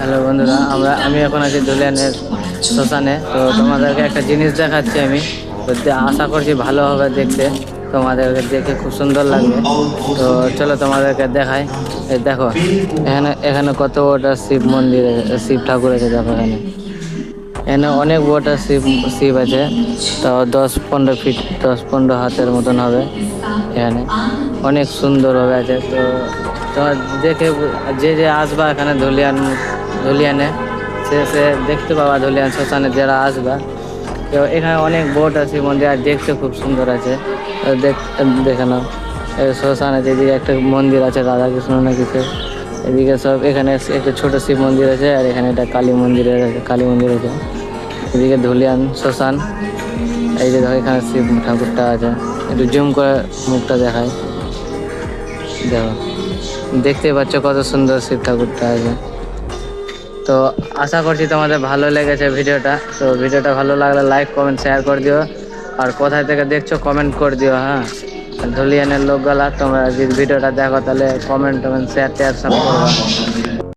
Hello বন্ধুরা, আমি এখন আছি ধুলিয়ানের শ্মশানে। তো তোমাদেরকে একটা জিনিস দেখাচ্ছি আমি। তো আশা করছি ভালো হবে দেখতে, তোমাদেরকে দেখে খুব সুন্দর লাগবে। তো চলো তোমাদেরকে দেখাই। এই দেখো, এখানে এখানে কত বড় শিব মন্দির শিব ঠাকুর আছে। দেখো এখানে এখানে অনেক বড় শিব আছে। তো 10-15 ফিট 10-15 হাতের মতন হবে। এখানে অনেক সুন্দরভাবে আছে। তো তোমার দেখে যে যে আসবা এখানে ধুলিয়ানে সে দেখতে পাবা। ধুলিয়ান শ্মশানে যারা আসবা, তো এখানে অনেক বোট আছে মন্দির, আর দেখতে খুব সুন্দর আছে। দেখে নাও, শ্মশানে যেদিকে একটা মন্দির আছে রাধাকৃষ্ণ না কিছু, এদিকে সব। এখানে একটা ছোট শিব মন্দির আছে, আর এখানে একটা কালী মন্দির আছে। এদিকে ধুলিয়ান শ্মশান। এই যে দেখো, এখানে শিব ঠাকুরটা আছে। একটু জুম করে মুখটা দেখায়। দেখো, দেখতে পাচ্ছ কত সুন্দর শিব ঠাকুরটা আছে। তো আশা করছি তোমাদের ভালো লেগেছে ভিডিওটা। তো ভিডিওটা ভালো লাগলে লাইক কমেন্ট শেয়ার করে দিও। আর কোথায় থেকে দেখছো কমেন্ট করে দিও। হ্যাঁ, ধুলিয়ানের লোকগুলা তোমরা যদি ভিডিওটা দেখো তাহলে কমেন্ট শেয়ার টেয়ার সব করবা।